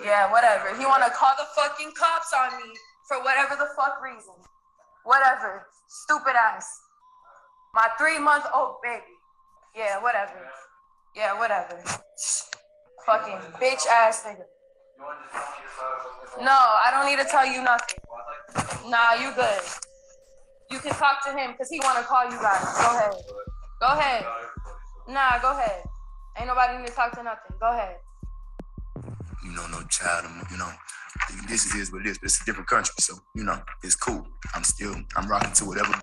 Yeah, whatever. He wanna call the fucking cops on me for whatever the fuck reason. Whatever. Stupid ass. My 3-month-old baby. Yeah, whatever. Yeah, whatever. Fucking bitch ass nigga. No, I don't need to tell you nothing. Nah, you good. You can talk to him because he want to call you guys. Go ahead. Go ahead. Nah, go ahead. Ain't nobody need to talk to nothing. Go ahead. No child, this is what it is, but it's a different country, so, it's cool. I'm rocking to whatever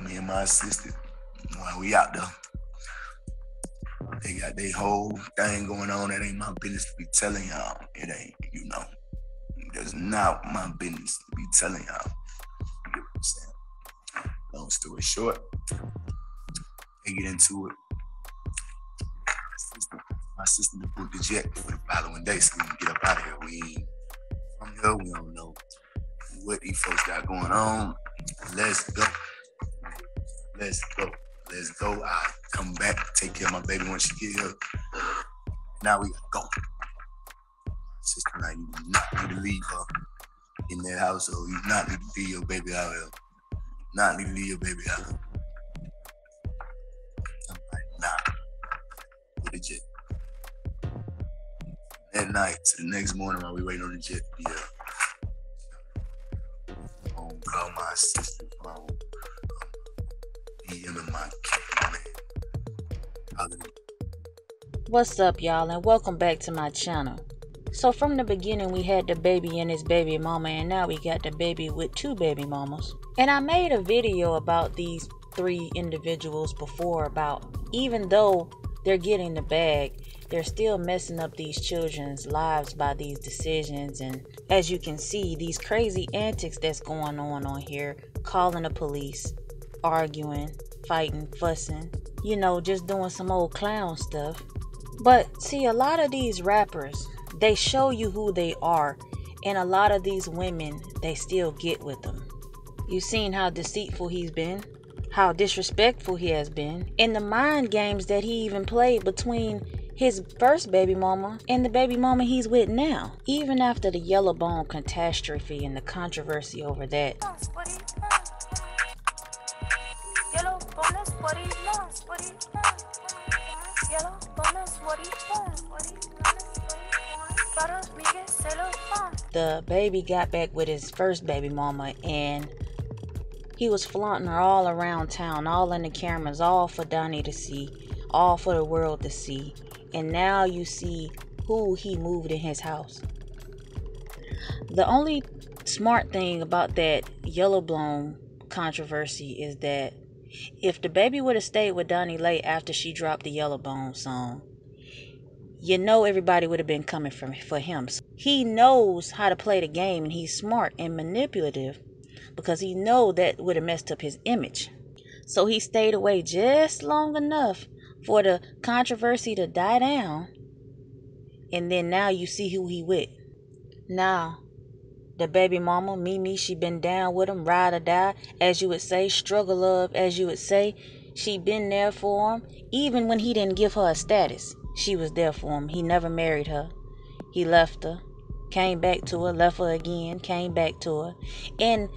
me and my assistant, while we out there. They got their whole thing going on. That ain't my business to be telling y'all. It ain't, That's not my business to be telling y'all. You get what I'm saying? Long story short, they get into it. My sister booked the jet for the following day so we can get up out of here. We ain't from here. We don't know what these folks got going on. Let's go. I'll come back, take care of my baby when she get here. Now we gotta go. My sister, now you do not need to leave her in that household. You do not need to leave your baby out here. Not need to leave your baby out here. I'm like, nah. Get the jet. That night to the next morning while we waiting on the jet to be here. Call my sister's phone. DM in my man. What's up, y'all, and welcome back to my channel. So from the beginning we had DaBaby and his baby mama, and now we got DaBaby with 2 baby mamas. And I made a video about these 3 individuals before, about even though they're getting the bag, they're still messing up these children's lives by these decisions. And as you can see, these crazy antics that's going on here, calling the police, arguing, fighting, fussing, just doing some old clown stuff. But see, a lot of these rappers, they show you who they are, and a lot of these women, they still get with them. You've seen how deceitful he's been, how disrespectful he has been, and the mind games that he even played between his first baby mama and the baby mama he's with now. Even after the yellow bone catastrophe and the controversy over that. The baby got back with his first baby mama, and he was flaunting her all around town, all in the cameras, all for Donnie to see, all for the world to see. And now you see who he moved in his house. The only smart thing about that yellow blown controversy is that if DaBaby would have stayed with DaniLeigh after she dropped the Yellow Bone song, everybody would have been coming for him. He knows how to play the game, and he's smart and manipulative because he know that would have messed up his image. So he stayed away just long enough for the controversy to die down, and then now you see who he with. Now, the baby mama, Mimi, she been down with him, ride or die, as you would say, struggle love, as you would say. She been there for him, even when he didn't give her a status. She was there for him. He never married her. He left her, came back to her, left her again, came back to her. And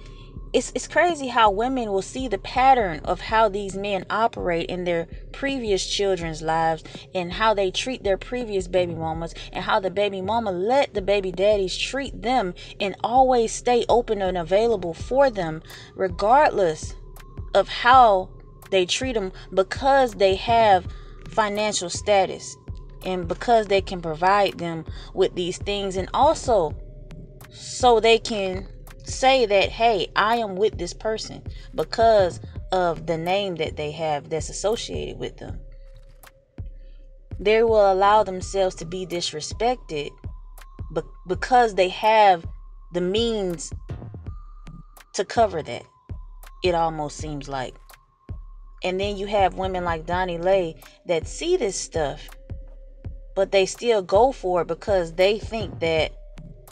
it's crazy how women will see the pattern of how these men operate in their previous children's lives, and how they treat their previous baby mamas, and how the baby mama let the baby daddies treat them and always stay open and available for them, regardless of how they treat them, because they have financial status and because they can provide them with these things, and also so they can say that, hey, I am with this person because of the name that they have that's associated with them. They will allow themselves to be disrespected because they have the means to cover that, it almost seems like. And then you have women like DaniLeigh that see this stuff, but they still go for it because they think that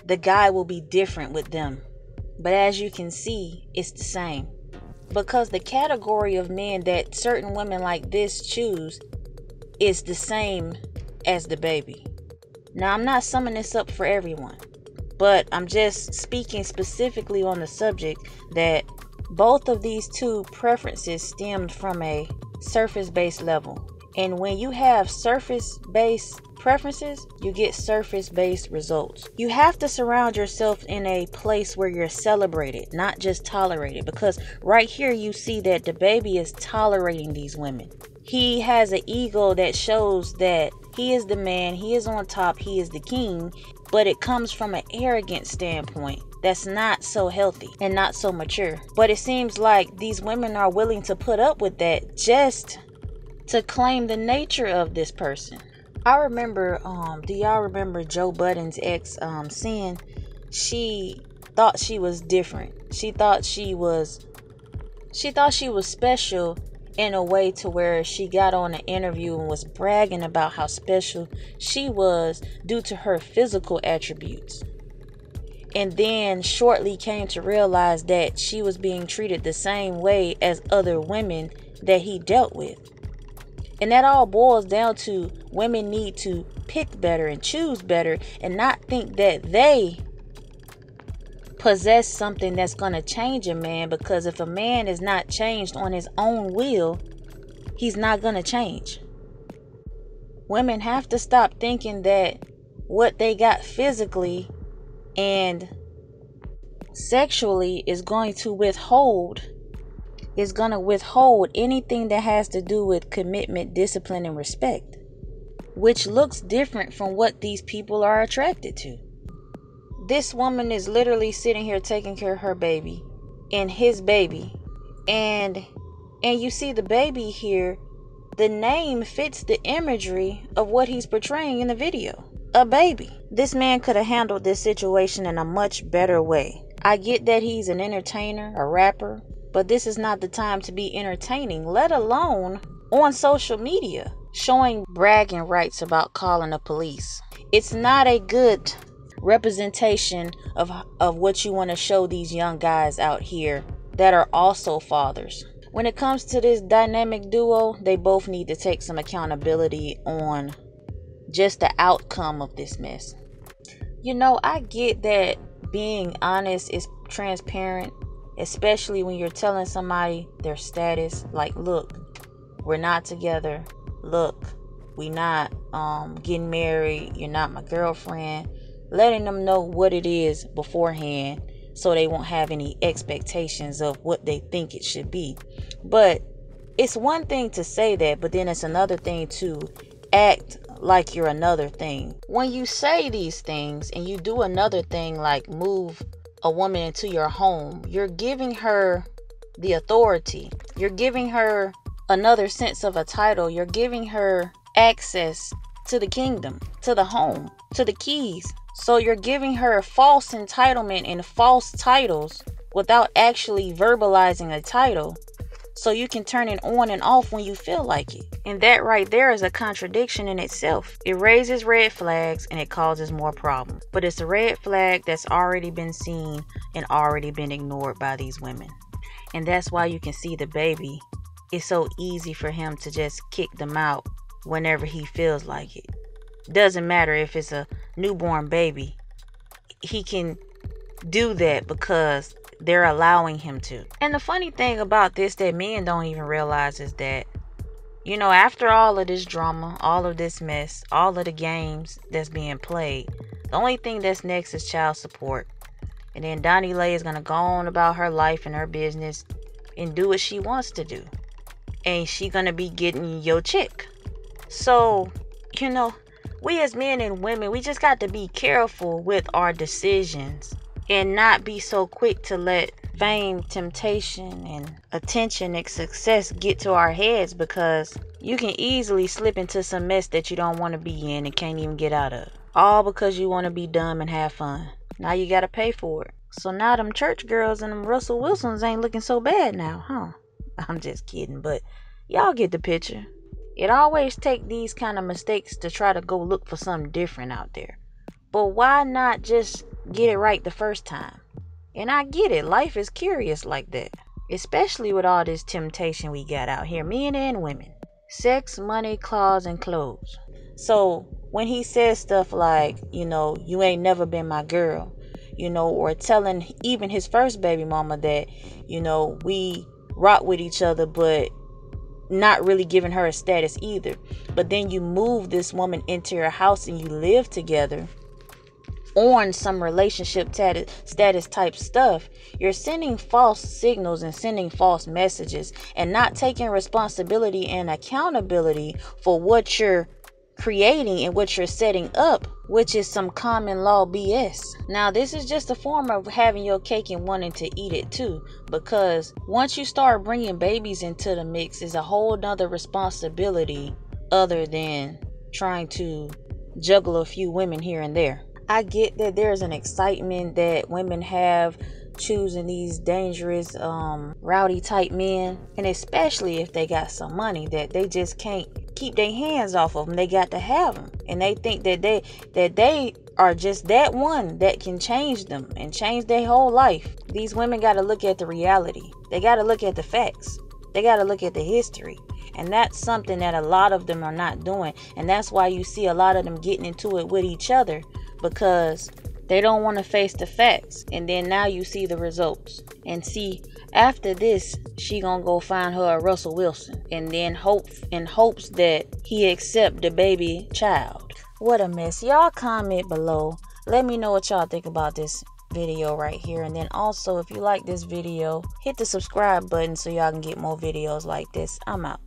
the guy will be different with them. But as you can see, it's the same. Because the category of men that certain women like this choose is the same as DaBaby. Now, I'm not summing this up for everyone, but I'm just speaking specifically on the subject that both of these two preferences stemmed from a surface-based level. And when you have surface-based preferences, you get surface-based results. You have to surround yourself in a place where you're celebrated, not just tolerated. Because right here you see that DaBaby is tolerating these women. He has an ego that shows that he is the man, he is on top, he is the king, but it comes from an arrogant standpoint that's not so healthy and not so mature. But it seems like these women are willing to put up with that just to claim the nature of this person. I remember, do y'all remember Joe Budden's ex, Sin? She thought she was different. She thought she was special in a way to where she got on an interview and was bragging about how special she was due to her physical attributes. And then shortly came to realize that she was being treated the same way as other women that he dealt with. And that all boils down to women need to pick better and choose better and not think that they possess something that's going to change a man, because if a man is not changed on his own will, he's not going to change. Women have to stop thinking that what they got physically and sexually is going to withhold anything that has to do with commitment, discipline, and respect, which looks different from what these people are attracted to. This woman is literally sitting here taking care of her baby and his baby, and you see the baby here, the name fits the imagery of what he's portraying in the video, a baby. This man could have handled this situation in a much better way. I get that he's an entertainer, a rapper, but this is not the time to be entertaining, let alone on social media, showing bragging rights about calling the police. It's not a good representation of what you want to show these young guys out here that are also fathers. When it comes to this dynamic duo, they both need to take some accountability on just the outcome of this mess. You know, I get that being honest is transparent, especially when you're telling somebody their status. Like, look, we're not together. Look, we not getting married. You're not my girlfriend. Letting them know what it is beforehand so they won't have any expectations of what they think it should be. But it's one thing to say that, but then it's another thing to act like you're another thing. When you say these things and you do another thing, like move a woman into your home, you're giving her the authority. You're giving her another sense of a title. You're giving her access to the kingdom, to the home, to the keys. So you're giving her false entitlement and false titles without actually verbalizing a title, so you can turn it on and off when you feel like it. And that right there is a contradiction in itself. It raises red flags and it causes more problems. But it's a red flag that's already been seen and already been ignored by these women. And that's why you can see DaBaby. It's so easy for him to just kick them out whenever he feels like it. Doesn't matter if it's a newborn baby. He can do that because they're allowing him to. And the funny thing about this that men don't even realize is that, you know, after all of this drama, all of this mess, all of the games that's being played, the only thing that's next is child support. And then DaniLeigh is going to go on about her life and her business and do what she wants to do. And she going to be getting your chick. So, you know, we as men and women, we just got to be careful with our decisions and not be so quick to let fame, temptation, and attention and success get to our heads, because you can easily slip into some mess that you don't want to be in and can't even get out of. All because you want to be dumb and have fun. Now you got to pay for it. So now them church girls and them Russell Wilsons ain't looking so bad now, huh? I'm just kidding, but y'all get the picture. It always take these kind of mistakes to try to go look for something different out there. But why not just get it right the first time? And I get it. Life is curious like that. Especially with all this temptation we got out here. Men and women. Sex, money, claws, and clothes. So when he says stuff like, you know, you ain't never been my girl, you know, or telling even his first baby mama that, you know, we rock with each other, but not really giving her a status either. But then you move this woman into your house and you live together on some relationship status type stuff. You're sending false signals and sending false messages and not taking responsibility and accountability for what you're creating and what you're setting up, which is some common law BS. Now, this is just a form of having your cake and wanting to eat it too, because once you start bringing babies into the mix, is a whole nother responsibility other than trying to juggle a few women here and there. I get that there's an excitement that women have choosing these dangerous, rowdy type men, and especially if they got some money that they just can't keep their hands off of them. They got to have them, and they think that they are just that one that can change them and change their whole life. These women got to look at the reality. They got to look at the facts. They got to look at the history. And that's something that a lot of them are not doing. And that's why you see a lot of them getting into it with each other, because they don't want to face the facts. And then now you see the results. And see, after this, she gonna go find her a Russell Wilson, and then hopes that he accept the baby child. What a mess. Y'all comment below. Let me know what y'all think about this video right here. And then also, if you like this video, hit the subscribe button so y'all can get more videos like this. I'm out.